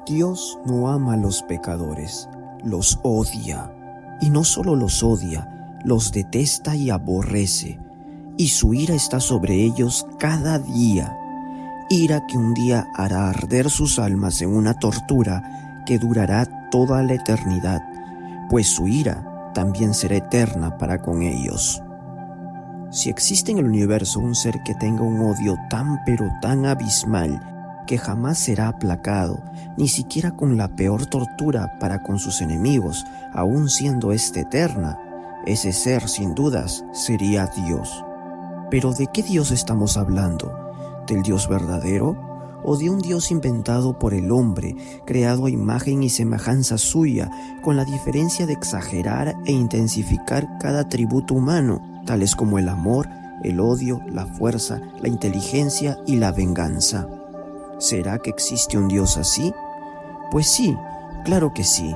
Dios no ama a los pecadores, los odia. Y no solo los odia, los detesta y aborrece. Y su ira está sobre ellos cada día. Ira que un día hará arder sus almas en una tortura que durará toda la eternidad, pues su ira también será eterna para con ellos. Si existe en el universo un ser que tenga un odio tan pero tan abismal que jamás será aplacado, ni siquiera con la peor tortura para con sus enemigos, aun siendo ésta eterna, ese ser sin dudas sería Dios. Pero ¿de qué Dios estamos hablando? ¿Del Dios verdadero? ¿O de un Dios inventado por el hombre, creado a imagen y semejanza suya, con la diferencia de exagerar e intensificar cada atributo humano, tales como el amor, el odio, la fuerza, la inteligencia y la venganza? ¿Será que existe un Dios así? Pues sí, claro que sí.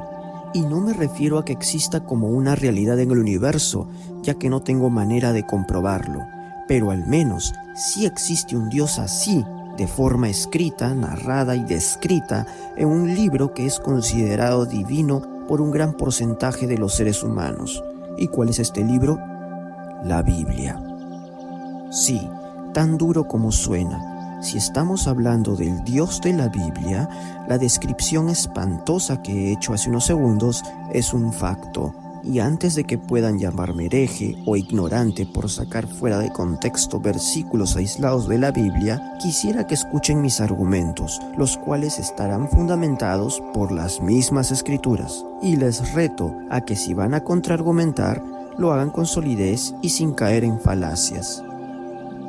Y no me refiero a que exista como una realidad en el universo, ya que no tengo manera de comprobarlo. Pero al menos sí existe un Dios así, de forma escrita, narrada y descrita en un libro que es considerado divino por un gran porcentaje de los seres humanos. ¿Y cuál es este libro? La Biblia. Sí, tan duro como suena. Si estamos hablando del Dios de la Biblia, la descripción espantosa que he hecho hace unos segundos es un facto. Y antes de que puedan llamarme hereje o ignorante por sacar fuera de contexto versículos aislados de la Biblia, quisiera que escuchen mis argumentos, los cuales estarán fundamentados por las mismas escrituras. Y les reto a que si van a contraargumentar, lo hagan con solidez y sin caer en falacias.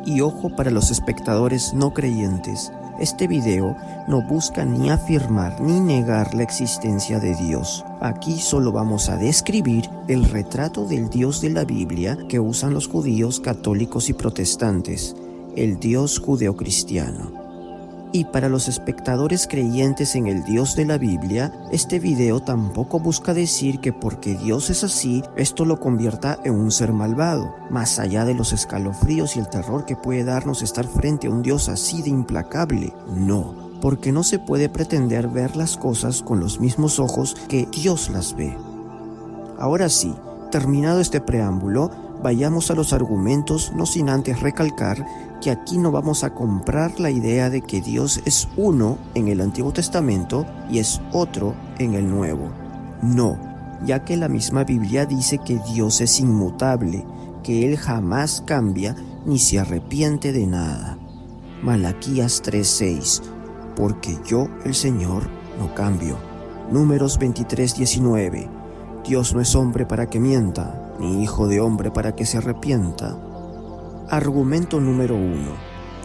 Y ojo para los espectadores no creyentes, este video no busca ni afirmar ni negar la existencia de Dios. Aquí solo vamos a describir el retrato del Dios de la Biblia que usan los judíos, católicos y protestantes, el Dios judeocristiano. Y para los espectadores creyentes en el Dios de la Biblia, este video tampoco busca decir que porque Dios es así, esto lo convierta en un ser malvado, más allá de los escalofríos y el terror que puede darnos estar frente a un Dios así de implacable. No, porque no se puede pretender ver las cosas con los mismos ojos que Dios las ve. Ahora sí, terminado este preámbulo, vayamos a los argumentos, no sin antes recalcar que aquí no vamos a comprar la idea de que Dios es uno en el Antiguo Testamento y es otro en el Nuevo. No, ya que la misma Biblia dice que Dios es inmutable, que Él jamás cambia ni se arrepiente de nada. Malaquías 3:6, porque yo, el Señor, no cambio. Números 23:19, Dios no es hombre para que mienta, ni hijo de hombre para que se arrepienta. Argumento número 1.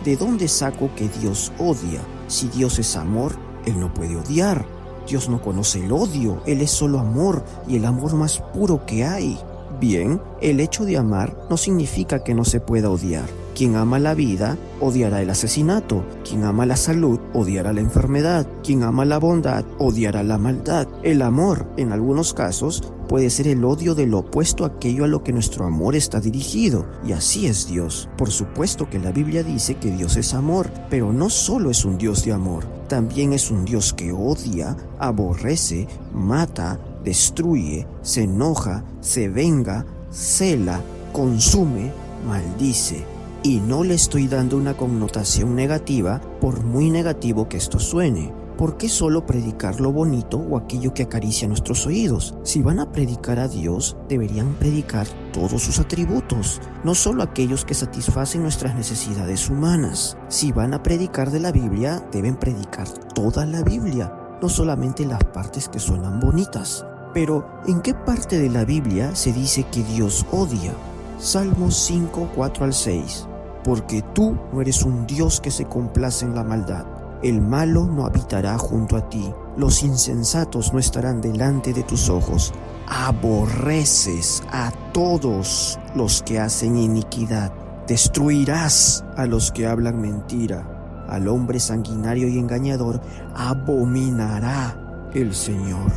¿De dónde saco que Dios odia? Si Dios es amor, Él no puede odiar. Dios no conoce el odio, Él es solo amor y el amor más puro que hay. Bien, el hecho de amar no significa que no se pueda odiar. Quien ama la vida, odiará el asesinato. Quien ama la salud, odiará la enfermedad. Quien ama la bondad, odiará la maldad. El amor, en algunos casos, puede ser el odio de lo opuesto a aquello a lo que nuestro amor está dirigido. Y así es Dios. Por supuesto que la Biblia dice que Dios es amor, pero no solo es un Dios de amor. También es un Dios que odia, aborrece, mata, destruye, se enoja, se venga, cela, consume, maldice. Y no le estoy dando una connotación negativa, por muy negativo que esto suene. ¿Por qué solo predicar lo bonito o aquello que acaricia nuestros oídos? Si van a predicar a Dios, deberían predicar todos sus atributos, no solo aquellos que satisfacen nuestras necesidades humanas. Si van a predicar de la Biblia, deben predicar toda la Biblia, no solamente las partes que suenan bonitas. Pero, ¿en qué parte de la Biblia se dice que Dios odia? Salmos 5, 4-6. Porque tú no eres un Dios que se complace en la maldad. El malo no habitará junto a ti. Los insensatos no estarán delante de tus ojos. Aborreces a todos los que hacen iniquidad. Destruirás a los que hablan mentira. Al hombre sanguinario y engañador abominará el Señor.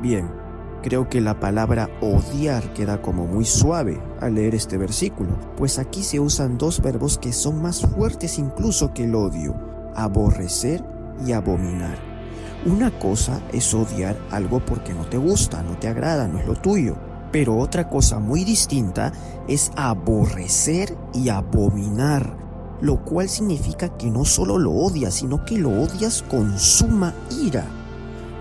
Bien, creo que la palabra odiar queda como muy suave al leer este versículo, pues aquí se usan dos verbos que son más fuertes incluso que el odio: aborrecer y abominar. Una cosa es odiar algo porque no te gusta, no te agrada, no es lo tuyo. Pero otra cosa muy distinta es aborrecer y abominar, lo cual significa que no solo lo odias, sino que lo odias con suma ira.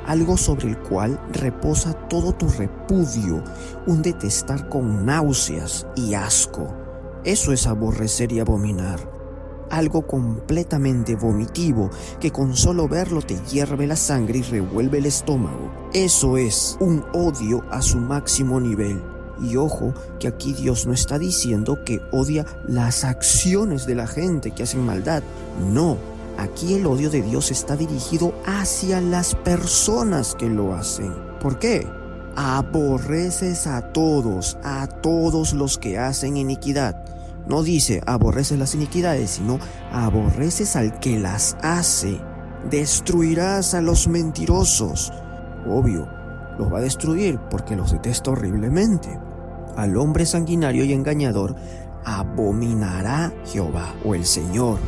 Algo sobre el cual reposa todo tu repudio, un detestar con náuseas y asco. Eso es aborrecer y abominar. Algo completamente vomitivo que con solo verlo te hierve la sangre y revuelve el estómago. Eso es un odio a su máximo nivel. Y ojo, que aquí Dios no está diciendo que odia las acciones de la gente que hacen maldad. No, aquí el odio de Dios está dirigido hacia las personas que lo hacen. ¿Por qué? Aborreces a todos los que hacen iniquidad. No dice aborreces las iniquidades, sino aborreces al que las hace. Destruirás a los mentirosos. Obvio, los va a destruir porque los detesta horriblemente. Al hombre sanguinario y engañador abominará Jehová o el Señor.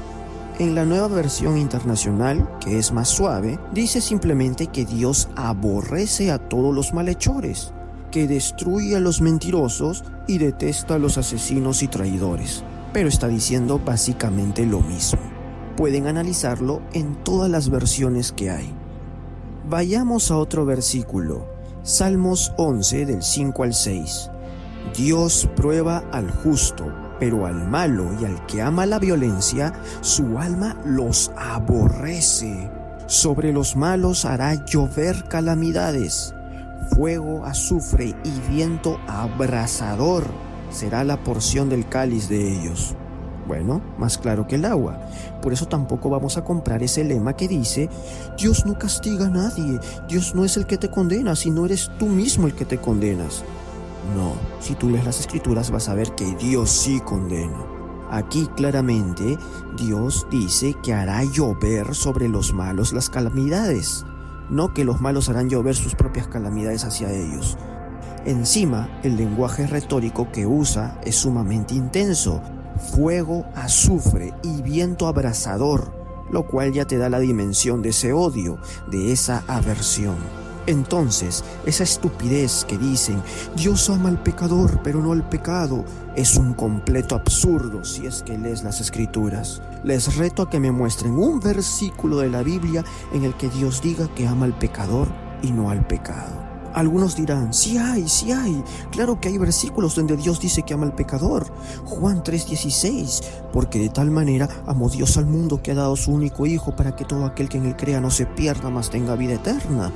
En la Nueva Versión Internacional, que es más suave, dice simplemente que Dios aborrece a todos los malhechores, que destruye a los mentirosos y detesta a los asesinos y traidores. Pero está diciendo básicamente lo mismo. Pueden analizarlo en todas las versiones que hay. Vayamos a otro versículo. Salmos 11 del 5 al 6. Dios prueba al justo, pero al malo y al que ama la violencia, su alma los aborrece. Sobre los malos hará llover calamidades. Fuego, azufre y viento abrasador será la porción del cáliz de ellos. Bueno, más claro que el agua. Por eso tampoco vamos a comprar ese lema que dice: Dios no castiga a nadie, Dios no es el que te condena, sino eres tú mismo el que te condenas. No, si tú lees las escrituras vas a ver que Dios sí condena. Aquí claramente Dios dice que hará llover sobre los malos las calamidades. No que los malos harán llover sus propias calamidades hacia ellos. Encima, el lenguaje retórico que usa es sumamente intenso. Fuego, azufre y viento abrasador, lo cual ya te da la dimensión de ese odio, de esa aversión. Entonces, esa estupidez que dicen, Dios ama al pecador pero no al pecado, es un completo absurdo si es que lees las escrituras. Les reto a que me muestren un versículo de la Biblia en el que Dios diga que ama al pecador y no al pecado. Algunos dirán, sí hay, claro que hay versículos donde Dios dice que ama al pecador. Juan 3:16, porque de tal manera amó Dios al mundo que ha dado su único hijo para que todo aquel que en él crea no se pierda, mas tenga vida eterna.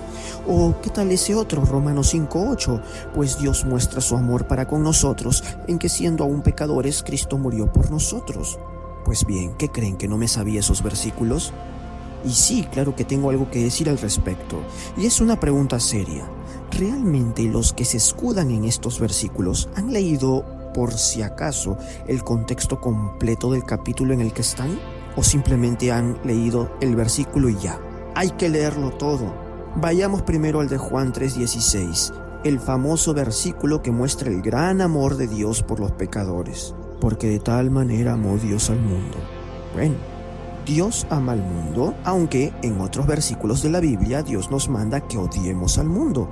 O ¿qué tal ese otro? Romanos 5:8, pues Dios muestra su amor para con nosotros en que siendo aún pecadores, Cristo murió por nosotros. Pues bien, ¿qué creen que no me sabía esos versículos? Y sí, claro que tengo algo que decir al respecto, y es una pregunta seria. ¿Realmente los que se escudan en estos versículos han leído, por si acaso, el contexto completo del capítulo en el que están? ¿O simplemente han leído el versículo y ya? Hay que leerlo todo. Vayamos primero al de Juan 3:16, el famoso versículo que muestra el gran amor de Dios por los pecadores. Porque de tal manera amó Dios al mundo. Bueno, Dios ama al mundo, aunque en otros versículos de la Biblia Dios nos manda que odiemos al mundo.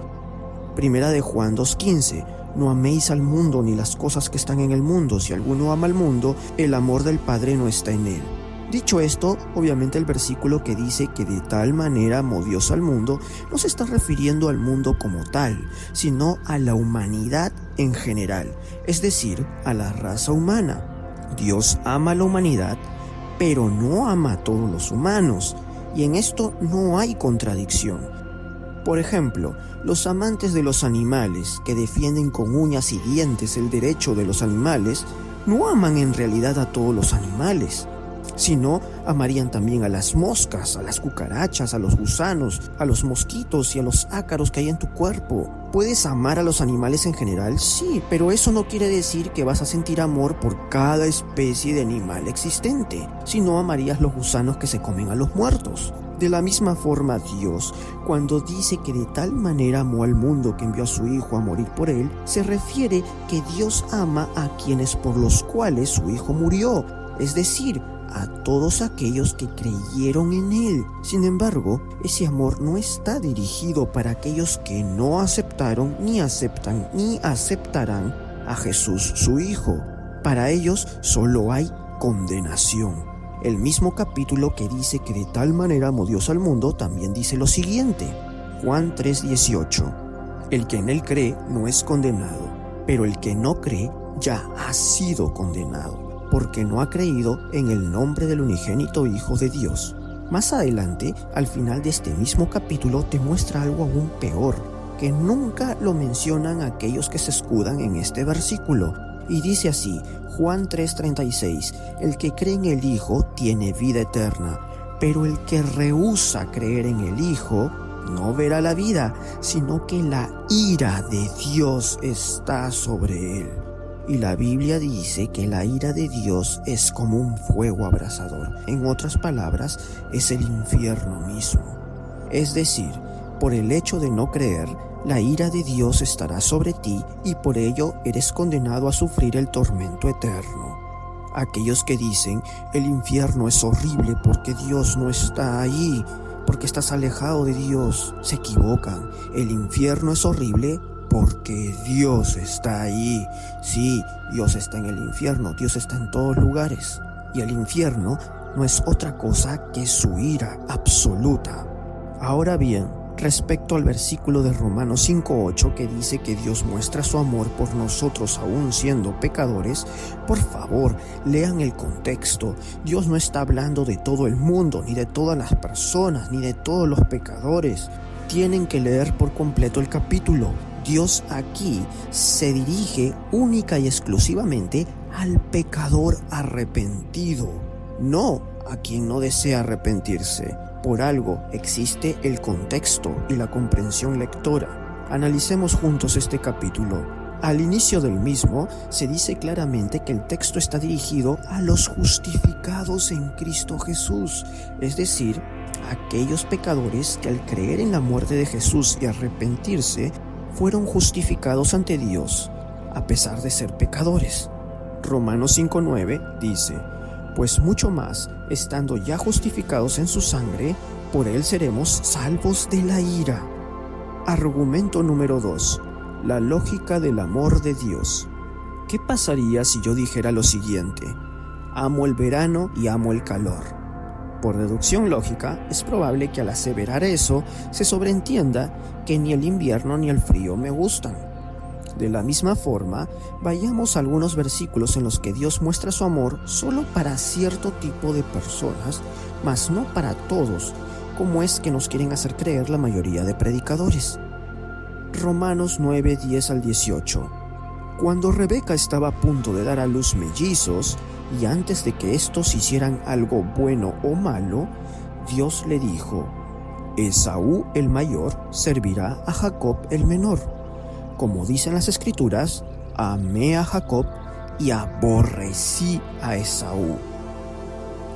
Primera de Juan 2:15, no améis al mundo ni las cosas que están en el mundo. Si alguno ama al mundo, el amor del Padre no está en él. Dicho esto, obviamente el versículo que dice que de tal manera amó Dios al mundo, no se está refiriendo al mundo como tal, sino a la humanidad en general, es decir, a la raza humana. Dios ama a la humanidad, pero no ama a todos los humanos, y en esto no hay contradicción. Por ejemplo, los amantes de los animales, que defienden con uñas y dientes el derecho de los animales, no aman en realidad a todos los animales, sino amarían también a las moscas, a las cucarachas, a los gusanos, a los mosquitos y a los ácaros que hay en tu cuerpo. ¿Puedes amar a los animales en general? Sí, pero eso no quiere decir que vas a sentir amor por cada especie de animal existente, sino amarías los gusanos que se comen a los muertos. De la misma forma, Dios, cuando dice que de tal manera amó al mundo que envió a su Hijo a morir por él, se refiere que Dios ama a quienes por los cuales su Hijo murió, es decir, a todos aquellos que creyeron en Él. Sin embargo, ese amor no está dirigido para aquellos que no aceptaron, ni aceptan, ni aceptarán a Jesús su Hijo. Para ellos solo hay condenación. El mismo capítulo que dice que de tal manera amó Dios al mundo, también dice lo siguiente. Juan 3:18. El que en Él cree no es condenado, pero el que no cree ya ha sido condenado, porque no ha creído en el nombre del unigénito Hijo de Dios. Más adelante, al final de este mismo capítulo, te muestra algo aún peor, que nunca lo mencionan aquellos que se escudan en este versículo. Y dice así, Juan 3:36, el que cree en el Hijo tiene vida eterna, pero el que rehúsa creer en el Hijo no verá la vida, sino que la ira de Dios está sobre él. Y la Biblia dice que la ira de Dios es como un fuego abrasador. En otras palabras, es el infierno mismo. Es decir, por el hecho de no creer, la ira de Dios estará sobre ti y por ello eres condenado a sufrir el tormento eterno. Aquellos que dicen, el infierno es horrible porque Dios no está allí, porque estás alejado de Dios, se equivocan. El infierno es horrible porque Dios está allí. Sí, Dios está en el infierno, Dios está en todos lugares. Y el infierno no es otra cosa que su ira absoluta. Ahora bien, respecto al versículo de Romanos 5:8 que dice que Dios muestra su amor por nosotros aún siendo pecadores, por favor, lean el contexto. Dios no está hablando de todo el mundo, ni de todas las personas, ni de todos los pecadores. Tienen que leer por completo el capítulo. Dios aquí se dirige única y exclusivamente al pecador arrepentido, no a quien no desea arrepentirse. Por algo existe el contexto y la comprensión lectora. Analicemos juntos este capítulo. Al inicio del mismo se dice claramente que el texto está dirigido a los justificados en Cristo Jesús, es decir, a aquellos pecadores que al creer en la muerte de Jesús y arrepentirse, fueron justificados ante Dios, a pesar de ser pecadores. Romanos 5:9 dice, pues mucho más, estando ya justificados en su sangre, por él seremos salvos de la ira. Argumento número 2. La lógica del amor de Dios. ¿Qué pasaría si yo dijera lo siguiente? Amo el verano y amo el calor. Por deducción lógica, es probable que al aseverar eso, se sobreentienda que ni el invierno ni el frío me gustan. De la misma forma, vayamos a algunos versículos en los que Dios muestra su amor solo para cierto tipo de personas, mas no para todos, como es que nos quieren hacer creer la mayoría de predicadores. Romanos 9:10-18. Cuando Rebeca estaba a punto de dar a luz mellizos, y antes de que estos hicieran algo bueno o malo, Dios le dijo, Esaú el mayor servirá a Jacob el menor. Como dicen las Escrituras, amé a Jacob y aborrecí a Esaú.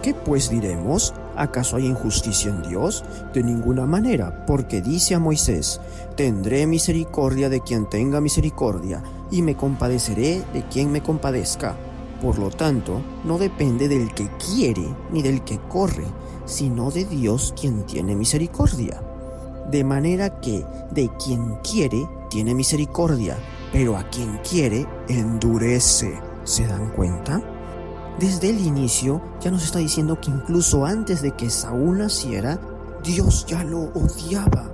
¿Qué pues diremos? ¿Acaso hay injusticia en Dios? De ninguna manera, porque dice a Moisés, tendré misericordia de quien tenga misericordia, y me compadeceré de quien me compadezca. Por lo tanto, no depende del que quiere ni del que corre, sino de Dios quien tiene misericordia. De manera que de quien quiere tiene misericordia, pero a quien quiere endurece. ¿Se dan cuenta? Desde el inicio ya nos está diciendo que incluso antes de que Saúl naciera, Dios ya lo odiaba.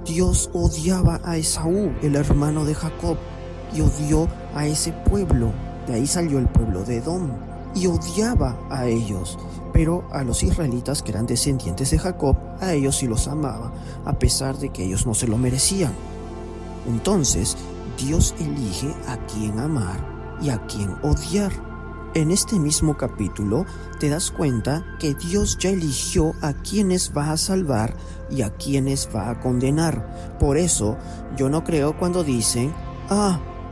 Dios odiaba a Esaú, el hermano de Jacob, y odió a ese pueblo. De ahí salió el pueblo de Edom, y odiaba a ellos. Pero a los israelitas que eran descendientes de Jacob, a ellos sí los amaba, a pesar de que ellos no se lo merecían. Entonces, Dios elige a quién amar y a quién odiar. En este mismo capítulo te das cuenta que Dios ya eligió a quienes va a salvar y a quienes va a condenar. Por eso, yo no creo cuando dicen,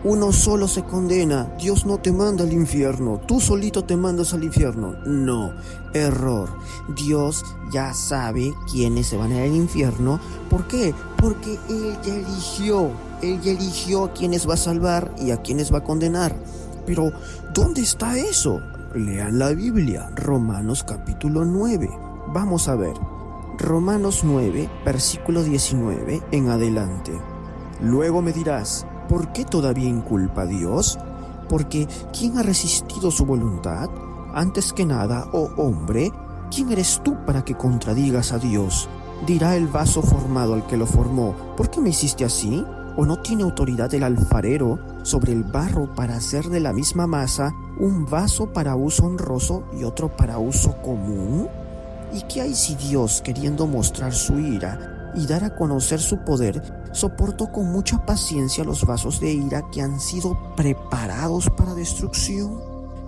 uno solo se condena, Dios no te manda al infierno, tú solito te mandas al infierno. No, error. Dios ya sabe quiénes se van a ir al infierno. ¿Por qué? Porque Él ya eligió a quienes va a salvar y a quienes va a condenar. Pero, ¿dónde está eso? Lean la Biblia, Romanos capítulo 9. Vamos a ver, Romanos 9, versículo 19 en adelante. Luego me dirás, ¿por qué todavía inculpa a Dios? Porque ¿quién ha resistido su voluntad? Antes que nada, oh hombre, ¿quién eres tú para que contradigas a Dios? Dirá el vaso formado al que lo formó, ¿por qué me hiciste así? ¿O no tiene autoridad el alfarero sobre el barro para hacer de la misma masa un vaso para uso honroso y otro para uso común? ¿Y qué hay si Dios, queriendo mostrar su ira y dar a conocer su poder, soportó con mucha paciencia los vasos de ira que han sido preparados para destrucción?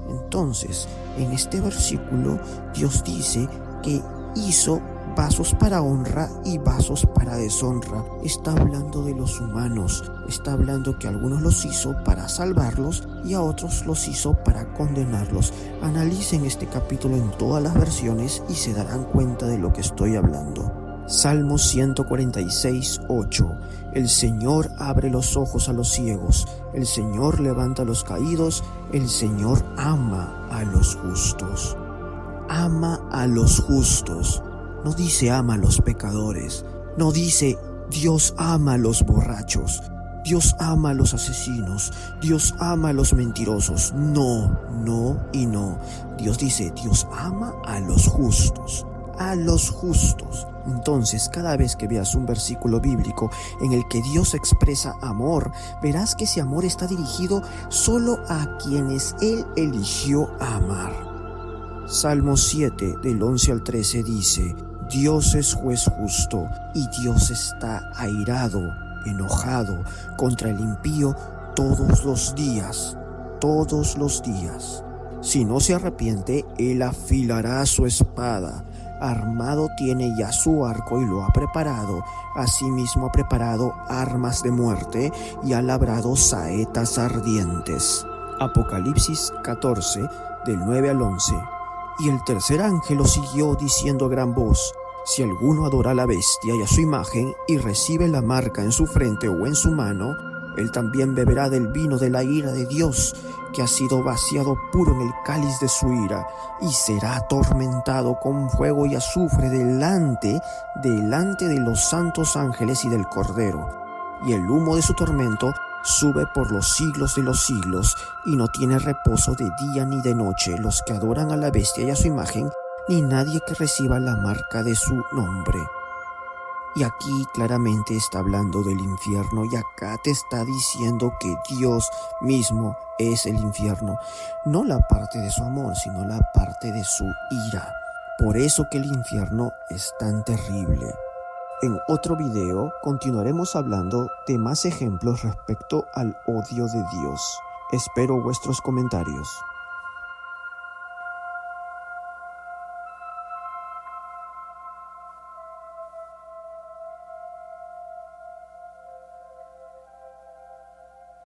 Entonces, en este versículo, Dios dice que hizo vasos para honra y vasos para deshonra. Está hablando de los humanos, está hablando que algunos los hizo para salvarlos y a otros los hizo para condenarlos. Analicen este capítulo en todas las versiones y se darán cuenta de lo que estoy hablando. Salmo 146, 8. El Señor abre los ojos a los ciegos, el Señor levanta a los caídos, el Señor ama a los justos. Ama a los justos. No dice ama a los pecadores, no dice Dios ama a los borrachos, Dios ama a los asesinos, Dios ama a los mentirosos. No, no y no. Dios dice Dios ama a los justos, a los justos. Entonces, cada vez que veas un versículo bíblico en el que Dios expresa amor, verás que ese amor está dirigido solo a quienes Él eligió amar. Salmo 7, del 11 al 13 dice: Dios es juez justo y Dios está airado, enojado contra el impío todos los días, todos los días. Si no se arrepiente, Él afilará su espada. Armado tiene ya su arco y lo ha preparado. Asimismo ha preparado armas de muerte y ha labrado saetas ardientes. Apocalipsis 14, del 9 al 11. Y el tercer ángel lo siguió diciendo a gran voz: si alguno adora a la bestia y a su imagen y recibe la marca en su frente o en su mano, él también beberá del vino de la ira de Dios, que ha sido vaciado puro en el cáliz de su ira, y será atormentado con fuego y azufre delante de los santos ángeles y del Cordero. Y el humo de su tormento sube por los siglos de los siglos, y no tiene reposo de día ni de noche los que adoran a la bestia y a su imagen, ni nadie que reciba la marca de su nombre. Y aquí claramente está hablando del infierno, y acá te está diciendo que Dios mismo es el infierno. No la parte de su amor, sino la parte de su ira. Por eso que el infierno es tan terrible. En otro video continuaremos hablando de más ejemplos respecto al odio de Dios. Espero vuestros comentarios.